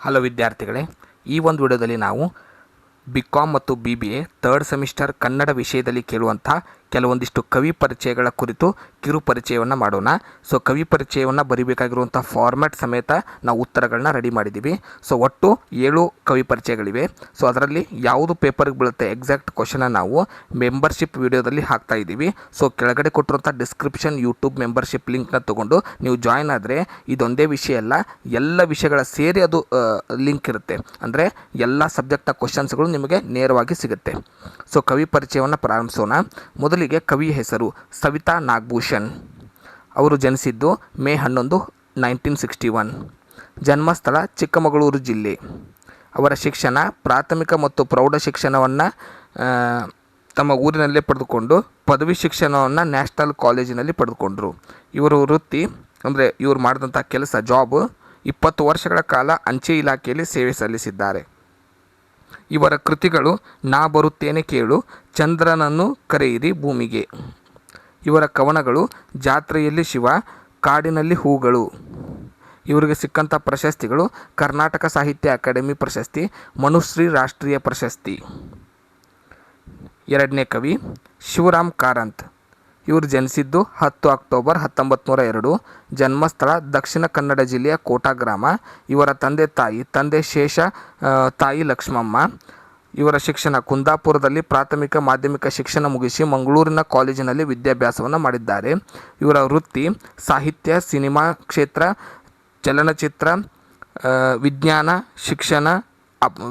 Hello ವಿದ್ಯಾರ್ಥಿಗಳೇ, ಈ ಒಂದು ವಿಡಿಯೋದಲ್ಲಿ ನಾವು BCom ಮತ್ತು BBA ಥರ್ಡ್ ಸೆಮಿಸ್ಟರ್ ಕನ್ನಡ ವಿಷಯದಲ್ಲಿ ಕೇಳುವಂಥ ಕೆಲವೊಂದಿಷ್ಟು ಕವಿ ಪರಿಚಯಗಳ ಕುರಿತು ಕಿರು ಪರಿಚಯವನ್ನು ಮಾಡೋಣ. ಸೊ ಕವಿ ಪರಿಚಯವನ್ನು ಬರೀಬೇಕಾಗಿರುವಂಥ ಫಾರ್ಮ್ಯಾಟ್ ಸಮೇತ ನಾವು ಉತ್ತರಗಳನ್ನ ರೆಡಿ ಮಾಡಿದ್ದೀವಿ. ಸೊ ಒಟ್ಟು 7 ಕವಿ ಪರಿಚಯಗಳಿವೆ. ಸೊ ಅದರಲ್ಲಿ ಯಾವುದು ಪೇಪರ್ಗೆ ಬೀಳುತ್ತೆ ಎಕ್ಸಾಕ್ಟ್ ಕ್ವಶನ ನಾವು ಮೆಂಬರ್ಶಿಪ್ ವಿಡಿಯೋದಲ್ಲಿ ಹಾಕ್ತಾ ಇದ್ದೀವಿ. ಸೊ ಕೆಳಗಡೆ ಕೊಟ್ಟಿರುವಂಥ ಡಿಸ್ಕ್ರಿಪ್ಷನ್ ಯೂಟ್ಯೂಬ್ ಮೆಂಬರ್ಶಿಪ್ ಲಿಂಕ್ನ ತೊಗೊಂಡು ನೀವು ಜಾಯ್ನ್ ಆದರೆ ಇದೊಂದೇ ವಿಷಯ ಅಲ್ಲ, ಎಲ್ಲ ವಿಷಯಗಳ ಸೇರಿ ಅದು ಲಿಂಕ್ ಇರುತ್ತೆ. ಅಂದರೆ ಎಲ್ಲ ಸಬ್ಜೆಕ್ಟ್ನ ಕ್ವಶನ್ಸ್ಗಳು ನಿಮಗೆ ನೇರವಾಗಿ ಸಿಗುತ್ತೆ. ಸೊ ಕವಿ ಪರಿಚಯವನ್ನು ಪ್ರಾರಂಭಿಸೋಣ. ಮೊದಲಿಗೆ ಕವಿ ಹೆಸರು ಸವಿತಾ ನಾಗಭೂಷಣ್. ಅವರು ಜನಿಸಿದ್ದು ಮೇ 11, 1961. ಜನ್ಮಸ್ಥಳ ಚಿಕ್ಕಮಗಳೂರು ಜಿಲ್ಲೆ. ಅವರ ಶಿಕ್ಷಣ ಪ್ರಾಥಮಿಕ ಮತ್ತು ಪ್ರೌಢ ಶಿಕ್ಷಣವನ್ನು ತಮ್ಮ ಊರಿನಲ್ಲೇ ಪಡೆದುಕೊಂಡು ಪದವಿ ಶಿಕ್ಷಣವನ್ನು ನ್ಯಾಷನಲ್ ಕಾಲೇಜಿನಲ್ಲಿ ಪಡೆದುಕೊಂಡರು. ಇವರು ವೃತ್ತಿ ಅಂದರೆ ಇವರು ಮಾಡಿದಂಥ ಕೆಲಸ ಜಾಬ್ 20 ವರ್ಷಗಳ ಕಾಲ ಅಂಚೆ ಇಲಾಖೆಯಲ್ಲಿ ಸೇವೆ ಸಲ್ಲಿಸಿದ್ದಾರೆ. ಇವರ ಕೃತಿಗಳು ನಾ ಬರುತ್ತೇನೆ ಕೇಳು, ಚಂದ್ರನನ್ನು ಕರೆಯಿರಿ ಭೂಮಿಗೆ. ಇವರ ಕವನಗಳು ಜಾತ್ರೆಯಲ್ಲಿ ಶಿವ, ಕಾಡಿನಲ್ಲಿ ಹೂಗಳು. ಇವರಿಗೆ ಸಿಕ್ಕಂಥ ಪ್ರಶಸ್ತಿಗಳು ಕರ್ನಾಟಕ ಸಾಹಿತ್ಯ ಅಕಾಡೆಮಿ ಪ್ರಶಸ್ತಿ, ಮನುಶ್ರೀ ರಾಷ್ಟ್ರೀಯ ಪ್ರಶಸ್ತಿ. ಎರಡನೇ ಕವಿ ಶಿವರಾಮ್ ಕಾರಂತ್. ಇವರು ಜನಿಸಿದ್ದು 10 ಅಕ್ಟೋಬರ್ 1902. ಜನ್ಮಸ್ಥಳ ದಕ್ಷಿಣ ಕನ್ನಡ ಜಿಲ್ಲೆಯ ಕೋಟಾ ಗ್ರಾಮ. ಇವರ ತಂದೆ ಶೇಷ, ತಾಯಿ ಲಕ್ಷ್ಮಮ್ಮ. ಇವರ ಶಿಕ್ಷಣ ಕುಂದಾಪುರದಲ್ಲಿ ಪ್ರಾಥಮಿಕ ಮಾಧ್ಯಮಿಕ ಶಿಕ್ಷಣ ಮುಗಿಸಿ ಮಂಗಳೂರಿನ ಕಾಲೇಜಿನಲ್ಲಿ ವಿದ್ಯಾಭ್ಯಾಸವನ್ನು ಮಾಡಿದ್ದಾರೆ. ಇವರ ವೃತ್ತಿ ಸಾಹಿತ್ಯ, ಸಿನಿಮಾ ಕ್ಷೇತ್ರ, ಚಲನಚಿತ್ರ, ವಿಜ್ಞಾನ, ಶಿಕ್ಷಣ,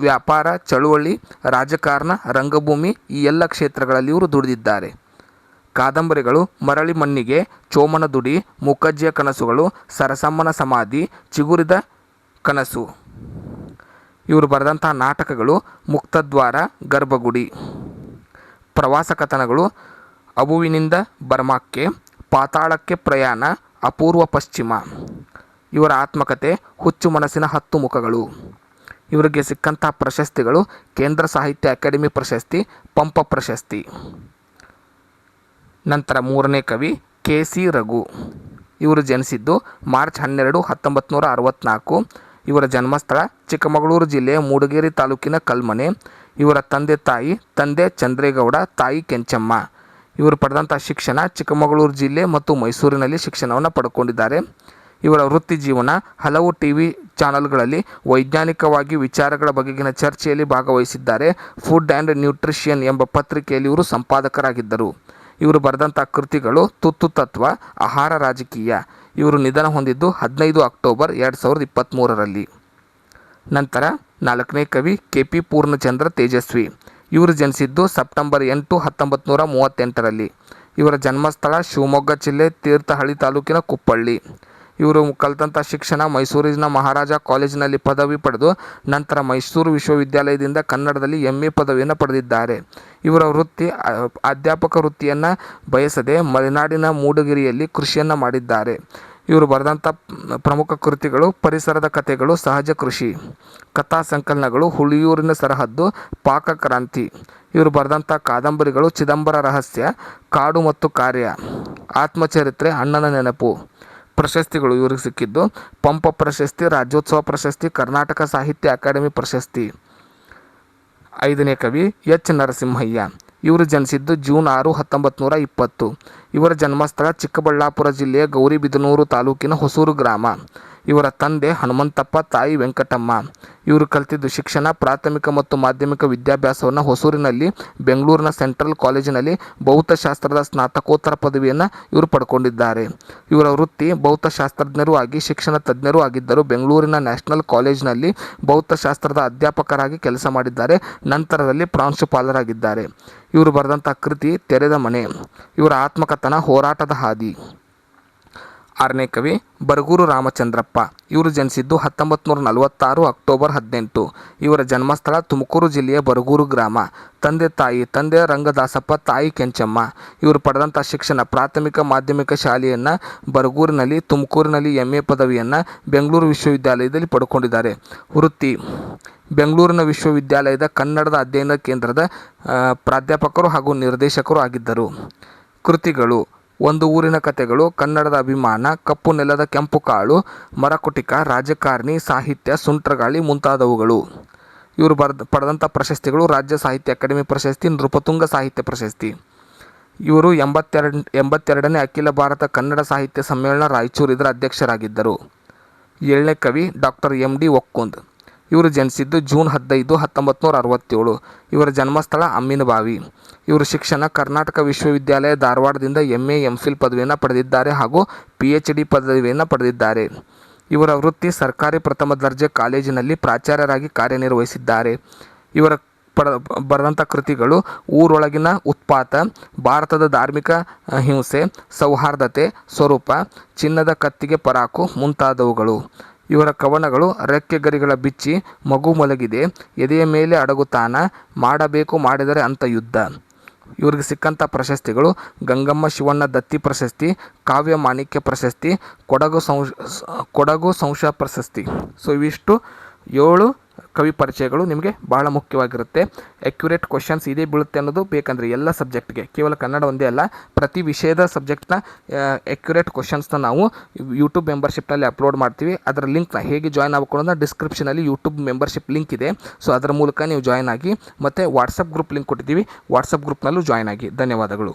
ವ್ಯಾಪಾರ, ಚಳುವಳಿ, ರಾಜಕಾರಣ, ರಂಗಭೂಮಿ ಈ ಎಲ್ಲ ಕ್ಷೇತ್ರಗಳಲ್ಲಿ ಇವರು ದುಡಿದಿದ್ದಾರೆ. ಕಾದಂಬರಿಗಳು ಮರಳಿ ಮಣ್ಣಿಗೆ, ಚೋಮನ ದುಡಿ, ಮುಖಜ್ಜಿಯ ಕನಸುಗಳು, ಸರಸಮ್ಮನ ಸಮಾಧಿ, ಚಿಗುರಿದ ಕನಸು. ಇವರು ಬರೆದಂಥ ನಾಟಕಗಳು ಮುಕ್ತದ್ವಾರ, ಗರ್ಭಗುಡಿ. ಪ್ರವಾಸ ಕಥನಗಳು ಅಬುವಿನಿಂದ ಬರ್ಮಾಕ್ಕೆ, ಪಾತಾಳಕ್ಕೆ ಪ್ರಯಾಣ, ಅಪೂರ್ವ ಪಶ್ಚಿಮ. ಇವರ ಆತ್ಮಕಥೆ ಹುಚ್ಚು ಮನಸ್ಸಿನ 10 ಮುಖಗಳು. ಇವರಿಗೆ ಸಿಕ್ಕಂಥ ಪ್ರಶಸ್ತಿಗಳು ಕೇಂದ್ರ ಸಾಹಿತ್ಯ ಅಕಾಡೆಮಿ ಪ್ರಶಸ್ತಿ, ಪಂಪ ಪ್ರಶಸ್ತಿ. ನಂತರ ಮೂರನೇ ಕವಿ KC ರಘು. ಇವರು ಜನಿಸಿದ್ದು ಮಾರ್ಚ್ 12, 1964. ಇವರ ಜನ್ಮಸ್ಥಳ ಚಿಕ್ಕಮಗಳೂರು ಜಿಲ್ಲೆಯ ಮೂಡಿಗೆರೆ ತಾಲೂಕಿನ ಕಲ್ಮನೆ. ಇವರ ತಂದೆ ಚಂದ್ರೇಗೌಡ, ತಾಯಿ ಕೆಂಚಮ್ಮ. ಇವರು ಪಡೆದಂಥ ಶಿಕ್ಷಣ ಚಿಕ್ಕಮಗಳೂರು ಜಿಲ್ಲೆ ಮತ್ತು ಮೈಸೂರಿನಲ್ಲಿ ಶಿಕ್ಷಣವನ್ನು ಪಡ್ಕೊಂಡಿದ್ದಾರೆ. ಇವರ ವೃತ್ತಿ ಜೀವನ ಹಲವು TV ಚಾನಲ್ಗಳಲ್ಲಿ ವೈಜ್ಞಾನಿಕವಾಗಿ ವಿಚಾರಗಳ ಬಗೆಗಿನ ಚರ್ಚೆಯಲ್ಲಿ ಭಾಗವಹಿಸಿದ್ದಾರೆ. ಫುಡ್ ಆ್ಯಂಡ್ ನ್ಯೂಟ್ರಿಷನ್ ಎಂಬ ಪತ್ರಿಕೆಯಲ್ಲಿ ಇವರು ಸಂಪಾದಕರಾಗಿದ್ದರು. ಇವರು ಬರೆದಂಥ ಕೃತಿಗಳು ತುತ್ತು ತತ್ವ, ಆಹಾರ ರಾಜಕೀಯ. ಇವರು ನಿಧನ ಹೊಂದಿದ್ದು 15 ಅಕ್ಟೋಬರ್ 2023ರಲ್ಲಿ. ನಂತರ 4ನೇ ಕವಿ KP ಪೂರ್ಣಚಂದ್ರ ತೇಜಸ್ವಿ. ಇವರು ಜನಿಸಿದ್ದು ಸೆಪ್ಟೆಂಬರ್ 8, 1938ರಲ್ಲಿ. ಇವರ ಜನ್ಮಸ್ಥಳ ಶಿವಮೊಗ್ಗ ಜಿಲ್ಲೆ ತೀರ್ಥಹಳ್ಳಿ ತಾಲೂಕಿನ ಕುಪ್ಪಳ್ಳಿ. ಇವರು ಕಲಿತಂಥ ಶಿಕ್ಷಣ ಮೈಸೂರಿನ ಮಹಾರಾಜ ಕಾಲೇಜಿನಲ್ಲಿ ಪದವಿ ಪಡೆದು ನಂತರ ಮೈಸೂರು ವಿಶ್ವವಿದ್ಯಾಲಯದಿಂದ ಕನ್ನಡದಲ್ಲಿ MA ಪದವಿಯನ್ನು ಪಡೆದಿದ್ದಾರೆ. ಇವರ ವೃತ್ತಿ ಅಧ್ಯಾಪಕ ವೃತ್ತಿಯನ್ನು ಬಯಸದೆ ಮಲೆನಾಡಿನ ಮೂಡಿಗೆರೆಯಲ್ಲಿ ಕೃಷಿಯನ್ನು ಮಾಡಿದ್ದಾರೆ. ಇವರು ಬರೆದಂಥ ಪ್ರಮುಖ ಕೃತಿಗಳು ಪರಿಸರದ ಕಥೆಗಳು, ಸಹಜ ಕೃಷಿ, ಕಥಾ ಸಂಕಲನಗಳು ಹುಳಿಯೂರಿನ ಸರಹದ್ದು, ಪಾಕಕ್ರಾಂತಿ. ಇವರು ಬರೆದಂಥ ಕಾದಂಬರಿಗಳು ಚಿದಂಬರ ರಹಸ್ಯ, ಕಾಡು ಮತ್ತು ಕಾರ್ಯ, ಆತ್ಮಚರಿತ್ರೆ, ಅಣ್ಣನ ನೆನಪು. ಪ್ರಶಸ್ತಿಗಳು ಇವರಿಗೆ ಸಿಕ್ಕಿದ್ದು ಪಂಪ ಪ್ರಶಸ್ತಿ, ರಾಜ್ಯೋತ್ಸವ ಪ್ರಶಸ್ತಿ, ಕರ್ನಾಟಕ ಸಾಹಿತ್ಯ ಅಕಾಡೆಮಿ ಪ್ರಶಸ್ತಿ. 5ನೇ ಕವಿ H ನರಸಿಂಹಯ್ಯ. ಇವರು ಜನಿಸಿದ್ದು ಜೂನ್ 6, 1920. ಇವರ ಜನ್ಮಸ್ಥಳ ಚಿಕ್ಕಬಳ್ಳಾಪುರ ಜಿಲ್ಲೆಯ ಗೌರಿಬಿದನೂರು ತಾಲೂಕಿನ ಹೊಸೂರು ಗ್ರಾಮ. ಇವರ ತಂದೆ ಹನುಮಂತಪ್ಪ, ತಾಯಿ ವೆಂಕಟಮ್ಮ. ಇವರು ಕಲಿತಿದ್ದು ಶಿಕ್ಷಣ ಪ್ರಾಥಮಿಕ ಮತ್ತು ಮಾಧ್ಯಮಿಕ ವಿದ್ಯಾಭ್ಯಾಸವನ್ನು ಹೊಸೂರಿನಲ್ಲಿ ಬೆಂಗಳೂರಿನ ಸೆಂಟ್ರಲ್ ಕಾಲೇಜಿನಲ್ಲಿ ಭೌತಶಾಸ್ತ್ರದ ಸ್ನಾತಕೋತ್ತರ ಪದವಿಯನ್ನು ಇವರು ಪಡ್ಕೊಂಡಿದ್ದಾರೆ. ಇವರ ವೃತ್ತಿ ಭೌತಶಾಸ್ತ್ರಜ್ಞರೂ ಆಗಿ ಶಿಕ್ಷಣ ತಜ್ಞರೂ ಆಗಿದ್ದರು. ಬೆಂಗಳೂರಿನ ನ್ಯಾಷನಲ್ ಕಾಲೇಜಿನಲ್ಲಿ ಭೌತಶಾಸ್ತ್ರದ ಅಧ್ಯಾಪಕರಾಗಿ ಕೆಲಸ ಮಾಡಿದ್ದಾರೆ. ನಂತರದಲ್ಲಿ ಪ್ರಾಂಶುಪಾಲರಾಗಿದ್ದಾರೆ. ಇವರು ಬರೆದಂಥ ಕೃತಿ ತೆರೆದ ಮನೆ. ಇವರ ಆತ್ಮಕಥನ ಹೋರಾಟದ ಹಾದಿ. 6ನೇ ಕವಿ ಬರಗೂರು ರಾಮಚಂದ್ರಪ್ಪ. ಇವರು ಜನಿಸಿದ್ದು 1946 ಅಕ್ಟೋಬರ್ 18. ಇವರ ಜನ್ಮಸ್ಥಳ ತುಮಕೂರು ಜಿಲ್ಲೆಯ ಬರಗೂರು ಗ್ರಾಮ. ತಂದೆ ರಂಗದಾಸಪ್ಪ, ತಾಯಿ ಕೆಂಚಮ್ಮ. ಇವರು ಪಡೆದಂಥ ಶಿಕ್ಷಣ ಪ್ರಾಥಮಿಕ ಮಾಧ್ಯಮಿಕ ಶಾಲೆಯನ್ನು ಬರಗೂರಿನಲ್ಲಿ, ತುಮಕೂರಿನಲ್ಲಿ MA ಪದವಿಯನ್ನು ಬೆಂಗಳೂರು ವಿಶ್ವವಿದ್ಯಾಲಯದಲ್ಲಿ ಪಡ್ಕೊಂಡಿದ್ದಾರೆ. ವೃತ್ತಿ ಬೆಂಗಳೂರಿನ ವಿಶ್ವವಿದ್ಯಾಲಯದ ಕನ್ನಡದ ಅಧ್ಯಯನ ಕೇಂದ್ರದ ಪ್ರಾಧ್ಯಾಪಕರು ಹಾಗೂ ನಿರ್ದೇಶಕರು ಆಗಿದ್ದರು. ಕೃತಿಗಳು ಒಂದು ಊರಿನ ಕಥೆಗಳು, ಕನ್ನಡದ ಅಭಿಮಾನ, ಕಪ್ಪು ನೆಲದ ಕೆಂಪು ಕಾಳು, ಮರಕುಟಿಕ, ರಾಜಕಾರಣಿ, ಸಾಹಿತ್ಯ, ಸುಂಟ್ರಗಾಳಿ ಮುಂತಾದವುಗಳು. ಇವರು ಪಡೆದಂಥ ಪ್ರಶಸ್ತಿಗಳು: ರಾಜ್ಯ ಸಾಹಿತ್ಯ ಅಕಾಡೆಮಿ ಪ್ರಶಸ್ತಿ, ನೃಪತುಂಗ ಸಾಹಿತ್ಯ ಪ್ರಶಸ್ತಿ. ಇವರು 82ನೇ ಅಖಿಲ ಭಾರತ ಕನ್ನಡ ಸಾಹಿತ್ಯ ಸಮ್ಮೇಳನ ರಾಯಚೂರು ಇದರ ಅಧ್ಯಕ್ಷರಾಗಿದ್ದರು. 7ನೇ ಕವಿ ಡಾಕ್ಟರ್ ಎಂ ಡಿ ಒಕ್ಕುಂದ್. ಇವರು ಜನಿಸಿದ್ದು ಜೂನ್ 15, 1967. ಇವರ ಜನ್ಮಸ್ಥಳ ಅಮ್ಮಿನಬಾವಿ. ಇವರು ಶಿಕ್ಷಣ: ಕರ್ನಾಟಕ ವಿಶ್ವವಿದ್ಯಾಲಯ ಧಾರವಾಡದಿಂದ MA MPhil ಪದವಿಯನ್ನು ಪಡೆದಿದ್ದಾರೆ ಹಾಗೂ PhD ಪದವಿಯನ್ನು ಪಡೆದಿದ್ದಾರೆ. ಇವರ ವೃತ್ತಿ: ಸರ್ಕಾರಿ ಪ್ರಥಮ ದರ್ಜೆ ಕಾಲೇಜಿನಲ್ಲಿ ಪ್ರಾಚಾರ್ಯರಾಗಿ ಕಾರ್ಯನಿರ್ವಹಿಸಿದ್ದಾರೆ. ಇವರ ಬರೆದಂಥ ಕೃತಿಗಳು: ಊರೊಳಗಿನ ಉತ್ಪಾತ, ಭಾರತದ ಧಾರ್ಮಿಕ ಹಿಂಸೆ, ಸೌಹಾರ್ದತೆ ಸ್ವರೂಪ, ಚಿನ್ನದ ಕತ್ತಿಗೆ ಪರಾಕು ಮುಂತಾದವುಗಳು. ಇವರ ಕವನಗಳು: ರೆಕ್ಕೆಗರಿಗಳ ಬಿಚ್ಚಿ, ಮಗು ಮಲಗಿದೆ, ಎದೆಯ ಮೇಲೆ ಅಡಗುತಾನ, ಮಾಡಬೇಕು ಮಾಡಿದರೆ ಅಂತ ಯುದ್ಧ. ಇವರಿಗೆ ಸಿಕ್ಕಂಥ ಪ್ರಶಸ್ತಿಗಳು: ಗಂಗಮ್ಮ ಶಿವಣ್ಣ ದತ್ತಿ ಪ್ರಶಸ್ತಿ, ಕಾವ್ಯ ಮಾಣಿಕ್ಯ ಪ್ರಶಸ್ತಿ, ಕೊಡಗು ಸಂಶ ಪ್ರಶಸ್ತಿ. ಸೊ ಇವಿಷ್ಟು 7 ಕವಿ ಪರಿಚಯಗಳು ನಿಮಗೆ ಬಹಳ ಮುಖ್ಯವಾಗಿರುತ್ತೆ. ಅಕ್ಯುರೇಟ್ ಕ್ವಶನ್ಸ್ ಇದೇ ಬೀಳುತ್ತೆ ಅನ್ನೋದು ಬೇಕಂದರೆ ಎಲ್ಲ ಸಬ್ಜೆಕ್ಟ್ಗೆ, ಕೇವಲ ಕನ್ನಡ ಒಂದೇ ಅಲ್ಲ, ಪ್ರತಿ ವಿಷಯದ ಸಬ್ಜೆಕ್ಟ್ನ ಅಕ್ಯುರೇಟ್ ಕ್ವಶನ್ಸ್ನ ನಾವು ಯೂಟ್ಯೂಬ್ ಮೆಂಬರ್ಶಿಪ್ನಲ್ಲಿ ಅಪ್ಲೋಡ್ ಮಾಡ್ತೀವಿ. ಅದರ ಲಿಂಕ್ನ ಹೇಗೆ ಜಾಯ್ನ್ ಆಗ್ಕೊಳ್ಳೋದನ್ನ ಡಿಸ್ಕ್ರಿಪ್ಷನಲ್ಲಿ ಯೂಟ್ಯೂಬ್ ಮೆಂಬರ್ಶಿಪ್ ಲಿಂಕ್ ಇದೆ. ಸೊ ಅದರ ಮೂಲಕ ನೀವು ಜಾಯ್ನ್ ಆಗಿ, ಮತ್ತು ವಾಟ್ಸಪ್ ಗ್ರೂಪ್ ಲಿಂಕ್ ಕೊಟ್ಟಿದ್ದೀವಿ, ವಾಟ್ಸಪ್ ಗ್ರೂಪ್ನಲ್ಲೂ ಜಾಯ್ನ್ ಆಗಿ. ಧನ್ಯವಾದಗಳು.